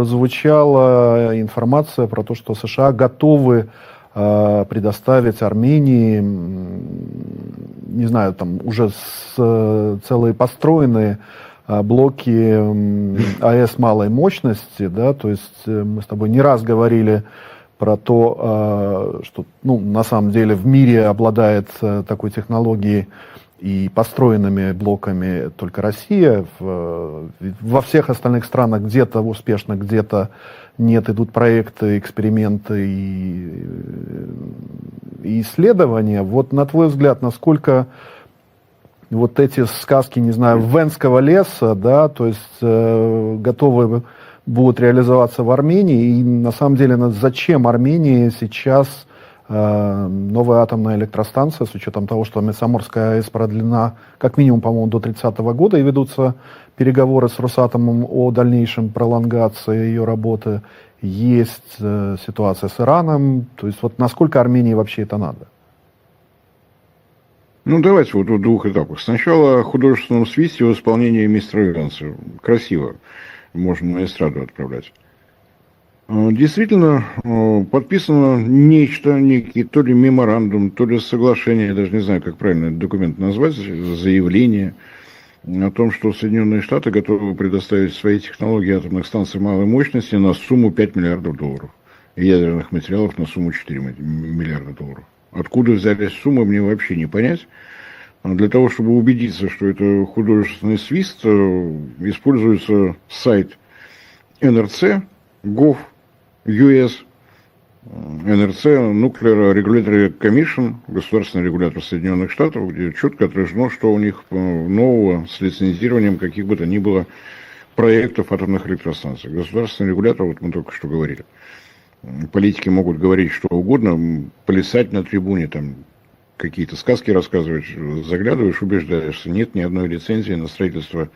Звучала информация про то, что США готовы предоставить Армении, не знаю, там уже целые построенные блоки АЭС малой мощности, да, то есть мы с тобой не раз говорили про то, что, ну, на самом деле в мире обладает такой технологией и построенными блоками только Россия. Во всех остальных странах где-то успешно, где-то нет, идут проекты, эксперименты и исследования. Вот на твой взгляд, насколько вот эти сказки, не знаю, Венского леса, да, то есть готовы будут реализоваться в Армении, и на самом деле зачем Армении сейчас новая атомная электростанция, с учетом того, что Метсаморская АЭС продлена как минимум, по-моему, до 30-го года, и ведутся переговоры с Росатомом о дальнейшем пролонгации ее работы. Есть ситуация с Ираном. То есть вот насколько Армении вообще это надо? Ну, давайте вот в двух этапах. Сначала о художественном свисте в исполнении мистера Иванса. Красиво. Можно на эстраду отправлять. Действительно, подписано нечто, некий то ли меморандум, то ли соглашение, я даже не знаю, как правильно этот документ назвать, заявление о том, что Соединенные Штаты готовы предоставить свои технологии атомных станций малой мощности на сумму $5 миллиардов и ядерных материалов на сумму $4 миллиарда. Откуда взялись суммы, мне вообще не понять. Для того, чтобы убедиться, что это художественный свист, используется сайт NRC, Gov, US, NRC, Nuclear Regulatory Commission, государственный регулятор Соединенных Штатов, где четко отражено, что у них нового с лицензированием каких бы то ни было проектов атомных электростанций. Государственный регулятор, вот мы только что говорили. Политики могут говорить что угодно, плясать на трибуне, там какие-то сказки рассказывать, заглядываешь, убеждаешься, нет ни одной лицензии на строительство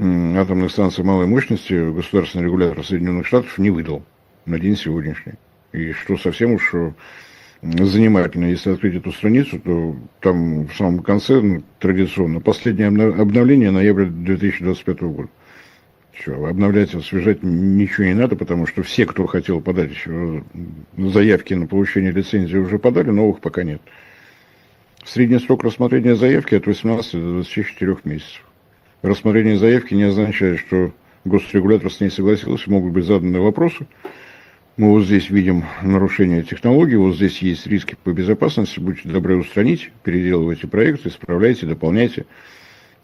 атомных станций малой мощности государственный регулятор Соединенных Штатов не выдал на день сегодняшний. И что совсем уж занимательно, если открыть эту страницу, то там в самом конце традиционно последнее обновление ноября 2025 года. Все, обновлять, освежать ничего не надо, потому что все, кто хотел подать заявки на получение лицензии, уже подали, новых пока нет. Средний срок рассмотрения заявки от 18 до 24 месяцев. Рассмотрение заявки не означает, что госрегулятор с ней согласился, могут быть заданы вопросы. Мы вот здесь видим нарушение технологий, вот здесь есть риски по безопасности, будьте добры устранить, переделывайте проекты, исправляйте, дополняйте.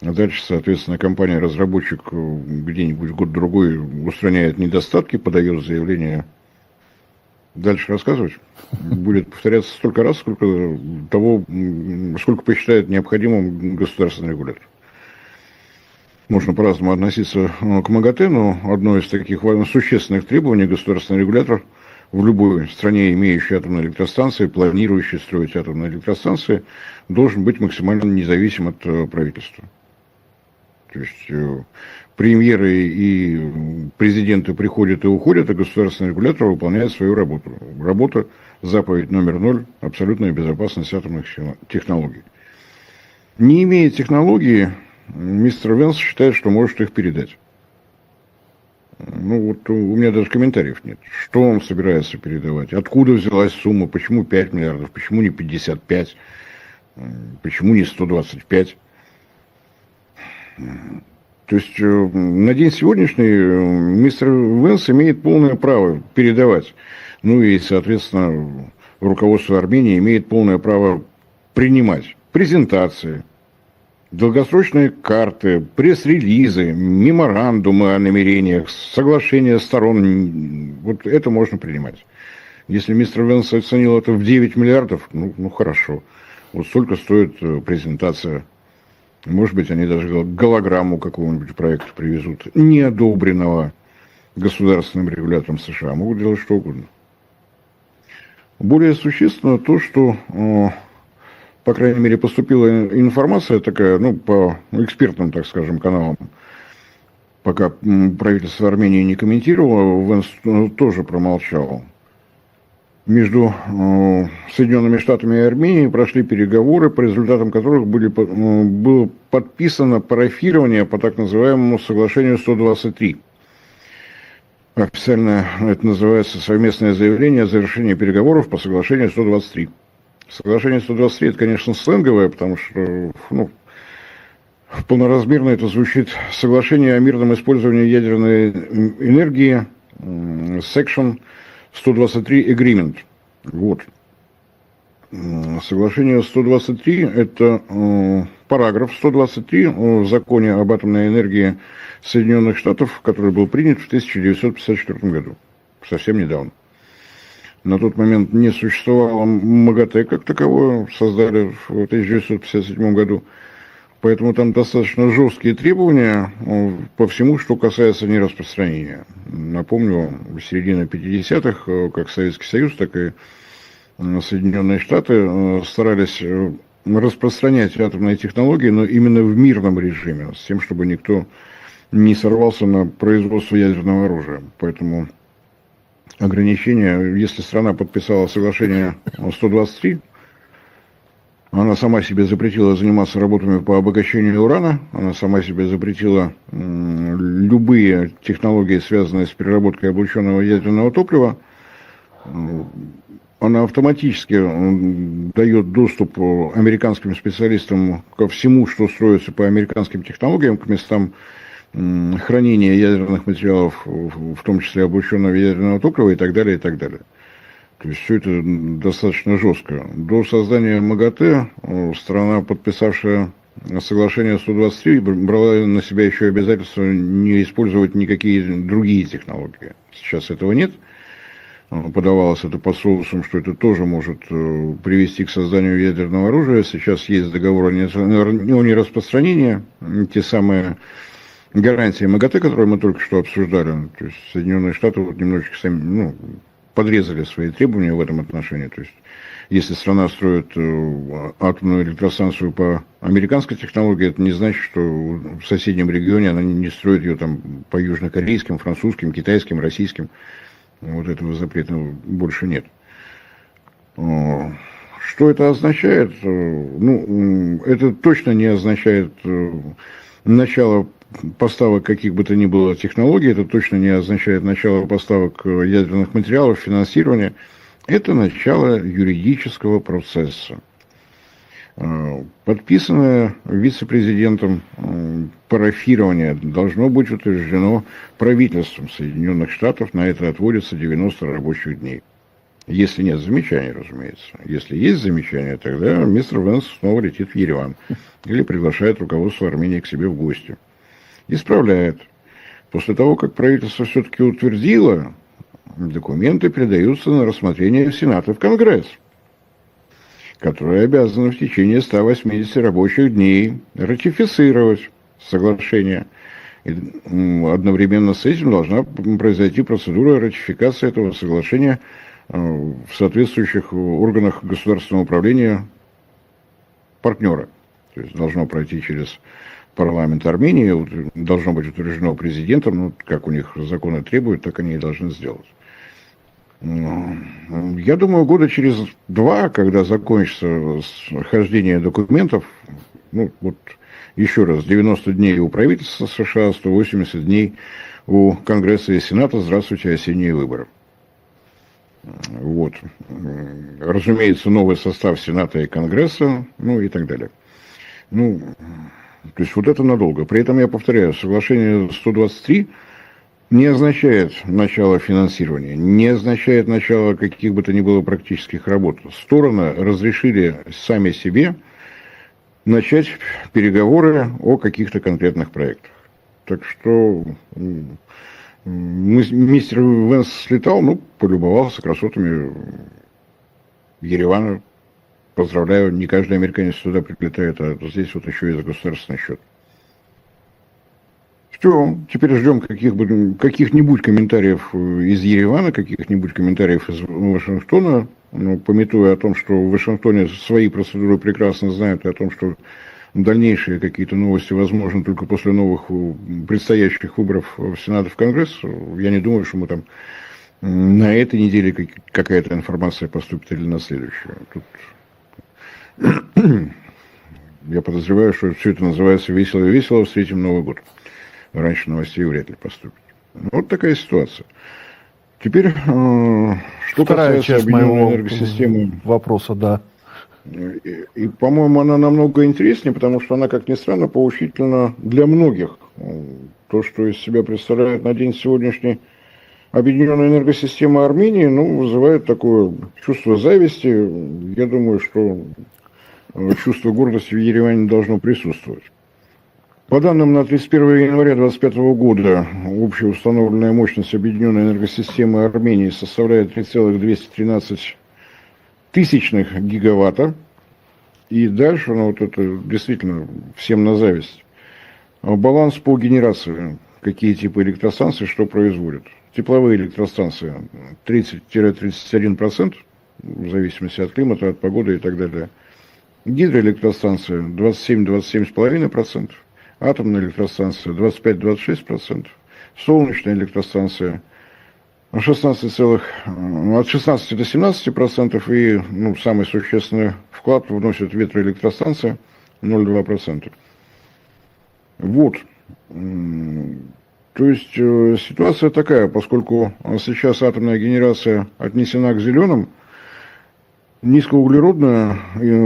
А дальше, соответственно, компания-разработчик где-нибудь год-другой устраняет недостатки, подает заявление. Дальше рассказывать будет повторяться столько раз, сколько посчитает необходимым государственный регулятор. Можно по-разному относиться к МАГАТЭ, но одно из таких существенных требований государственный регулятор в любой стране, имеющей атомные электростанции, планирующей строить атомные электростанции, должен быть максимально независим от правительства. То есть премьеры и президенты приходят и уходят, а государственный регулятор выполняет свою работу. Работа, заповедь номер 0, абсолютная безопасность атомных технологий. Не имея технологии, мистер Венс считает, что может их передать. Ну вот у меня даже комментариев нет. Что он собирается передавать? Откуда взялась сумма? Почему 5 миллиардов? Почему не 55? Почему не 125? То есть на день сегодняшний мистер Венс имеет полное право передавать. Ну и, соответственно, руководство Армении имеет полное право принимать презентации, долгосрочные карты, пресс-релизы, меморандумы о намерениях, соглашения сторон. Вот это можно принимать. Если мистер Венс оценил это в 9 миллиардов, ну хорошо. Вот столько стоит презентация. Может быть, они даже голограмму какого-нибудь проекта привезут, не одобренного государственным регулятором США. Могут делать что угодно. Более существенно то, что, по крайней мере, поступила информация такая, по экспертным, так скажем, каналам. Пока правительство Армении не комментировало, Венс тоже промолчал. Между Соединенными Штатами и Арменией прошли переговоры, по результатам которых было подписано парафирование по так называемому соглашению 123. Официально это называется совместное заявление о завершении переговоров по соглашению 123. Соглашение 123 это, конечно, сленговое, потому что полноразмерно это звучит соглашение о мирном использовании ядерной энергии, Section 123 Agreement. Вот. Соглашение 123 это параграф 123 в законе об атомной энергии Соединенных Штатов, который был принят в 1954 году, совсем недавно. На тот момент не существовало МАГАТЭ как таковое, создали в 1957 году. Поэтому там достаточно жесткие требования по всему, что касается нераспространения. Напомню, в середине 50-х, как Советский Союз, так и Соединенные Штаты старались распространять атомные технологии, но именно в мирном режиме, с тем, чтобы никто не сорвался на производство ядерного оружия. Поэтому ограничения, если страна подписала соглашение 123, она сама себе запретила заниматься работами по обогащению урана, она сама себе запретила любые технологии, связанные с переработкой облученного ядерного топлива, она автоматически дает доступ американским специалистам ко всему, что строится по американским технологиям, к местам хранения ядерных материалов, в том числе облученного ядерного топлива и так далее, и так далее. То есть все это достаточно жестко. До создания МАГАТЭ страна, подписавшая соглашение 123, брала на себя еще обязательство не использовать никакие другие технологии. Сейчас этого нет. Подавалось это под соусом, что это тоже может привести к созданию ядерного оружия. Сейчас есть договор о нераспространении, те самые гарантии МАГАТЭ, которые мы только что обсуждали. То есть Соединенные Штаты вот немножечко сами, подрезали свои требования в этом отношении. То есть, если страна строит атомную электростанцию по американской технологии, это не значит, что в соседнем регионе она не строит ее там по южнокорейским, французским, китайским, российским. Вот этого запрета больше нет. Что это означает? Это точно не означает начало поставок каких бы то ни было технологий, это точно не означает начало поставок ядерных материалов, финансирования. Это начало юридического процесса. Подписанное вице-президентом парафирование должно быть утверждено правительством Соединенных Штатов. На это отводится 90 рабочих дней. Если нет замечаний, разумеется. Если есть замечания, тогда мистер Венс снова летит в Ереван. Или приглашает руководство Армении к себе в гости. Исправляет. После того, как правительство все-таки утвердило, документы передаются на рассмотрение в Сенат и в Конгресс, которые обязаны в течение 180 рабочих дней ратифицировать соглашение. И одновременно с этим должна произойти процедура ратификации этого соглашения в соответствующих органах государственного управления партнера. То есть должно пройти через парламент Армении, должно быть утверждено президентом, как у них законы требуют, так они и должны сделать. Я думаю, года через 2, когда закончится хождение документов, еще раз, 90 дней у правительства США, 180 дней у Конгресса и Сената, здравствуйте, осенние выборы. Вот. Разумеется, новый состав Сената и Конгресса, и так далее. То есть вот это надолго. При этом, я повторяю, соглашение 123 не означает начало финансирования, не означает начало каких бы то ни было практических работ. Стороны разрешили сами себе начать переговоры о каких-то конкретных проектах. Так что мистер Венс слетал, полюбовался красотами Еревана. Поздравляю, не каждый американец туда прилетает, а здесь вот еще и за государственный счет. Все, теперь ждем каких-нибудь комментариев из Еревана, каких-нибудь комментариев из Вашингтона, памятуя о том, что в Вашингтоне свои процедуры прекрасно знают, и о том, что дальнейшие какие-то новости возможны только после новых предстоящих выборов в Сенат и в Конгресс. Я не думаю, что мы там на этой неделе какая-то информация поступит или на следующую. Тут я подозреваю, что все это называется весело и весело, встретим Новый год. Раньше новостей вряд ли поступит. Вот такая ситуация. Теперь, что Вторая касается часть объединенной моего энергосистемы, вопроса, да. и, по-моему, она намного интереснее, потому что она, как ни странно, поучительна для многих. То, что из себя представляет на день сегодняшний объединенная энергосистема Армении, ну, вызывает такое чувство зависти. Я думаю, что чувство гордости в Ереване должно присутствовать. По данным на 31 января 2025 года, общая установленная мощность объединенной энергосистемы Армении составляет 3,213 тысячных гигаватта. И дальше, ну, вот это действительно всем на зависть. Баланс по генерации, какие типы электростанций, что производят. Тепловые электростанции 30-31%, в зависимости от климата, от погоды и так далее. Гидроэлектростанции 27-27,5%. Атомная электростанция 25-26%. Солнечная электростанция от 16 до 17%. И ну, самый существенный вклад вносит ветроэлектростанция 0,2%. Вот. То есть ситуация такая, поскольку сейчас атомная генерация отнесена к зеленым, низкоуглеродная,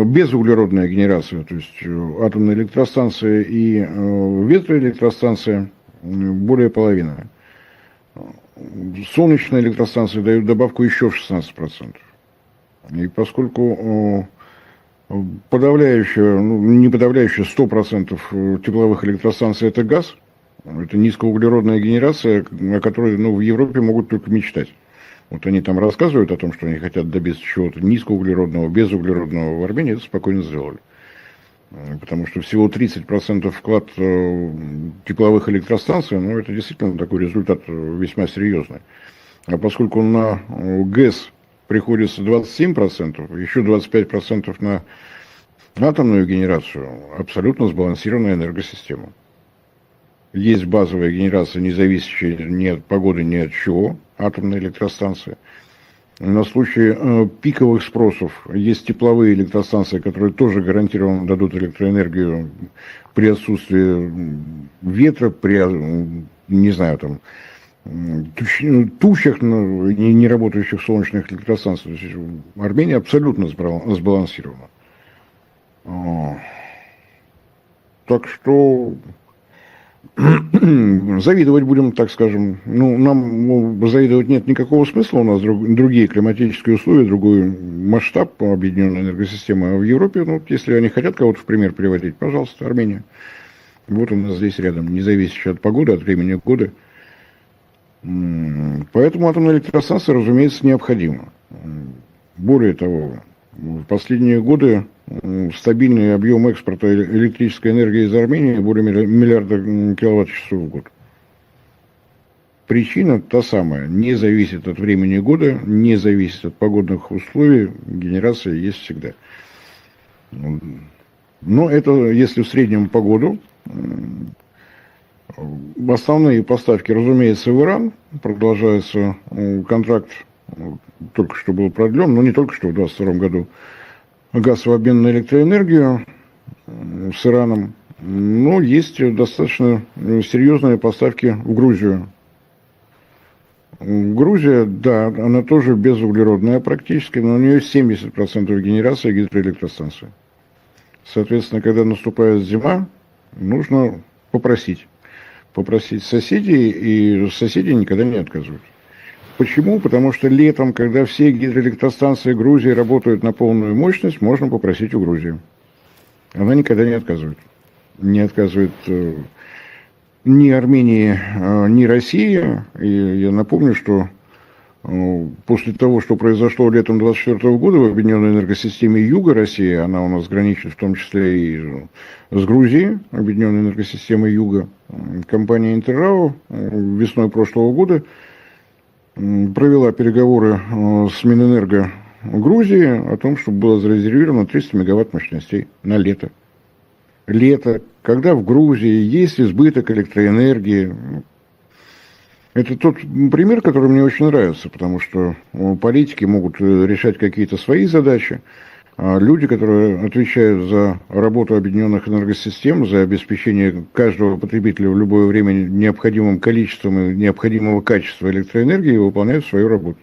безуглеродная генерация, то есть атомная электростанция и ветроэлектростанция более половины. Солнечные электростанции дают добавку еще в 16%. И поскольку подавляющее, ну, не подавляющее 100% тепловых электростанций это газ, это низкоуглеродная генерация, о которой ну, в Европе могут только мечтать. Вот они там рассказывают о том, что они хотят добиться чего-то низкоуглеродного, безуглеродного. В Армении это спокойно сделали. Потому что всего 30% вклад тепловых электростанций, ну, это действительно такой результат весьма серьезный. А поскольку на ГЭС приходится 27%, еще 25% на атомную генерацию, абсолютно сбалансированная энергосистема. Есть базовая генерация, не зависящая ни от погоды, ни от чего, атомная электростанция. На случай пиковых спросов есть тепловые электростанции, которые тоже гарантированно дадут электроэнергию при отсутствии ветра, при, не знаю, там, тучах, не работающих солнечных электростанций. То есть Армения абсолютно сбалансирована. Так что завидовать будем, так скажем. Ну, нам завидовать нет никакого смысла. У нас другие климатические условия, другой масштаб объединенной энергосистемы. А в Европе, ну, если они хотят кого-то в пример приводить, пожалуйста, Армения. Вот она здесь рядом, не зависящая от погоды, от времени года. Поэтому атомная электростанция, разумеется, необходима. Более того, в последние годы стабильный объем экспорта электрической энергии из Армении более миллиарда киловатт-часов в год. Причина та самая. Не зависит от времени года, не зависит от погодных условий. Генерация есть всегда. Но это если в среднем по году. Основные поставки, разумеется, в Иран. Продолжается контракт, только что был продлен, но не только что в 2022 году. Газовый обмен на электроэнергию с Ираном. Но есть достаточно серьезные поставки в Грузию. Грузия, да, она тоже безуглеродная практически, но у нее 70% генерации гидроэлектростанции. Соответственно, когда наступает зима, нужно попросить соседей, и соседи никогда не отказывают. Почему? Потому что летом, когда все гидроэлектростанции Грузии работают на полную мощность, можно попросить у Грузии. Она никогда не отказывает. Не отказывает ни Армении, ни России. И я напомню, что после того, что произошло летом 2024 года в объединенной энергосистеме Юга России, она у нас граничит в том числе и с Грузией, объединенной энергосистемой Юга, компания Интеррао весной прошлого года провела переговоры с Минэнерго Грузии о том, чтобы было зарезервировано 300 мегаватт мощностей на лето. Лето, когда в Грузии есть избыток электроэнергии. Это тот пример, который мне очень нравится, потому что политики могут решать какие-то свои задачи, люди, которые отвечают за работу объединенных энергосистем, за обеспечение каждого потребителя в любое время необходимым количеством и необходимого качества электроэнергии, выполняют свою работу.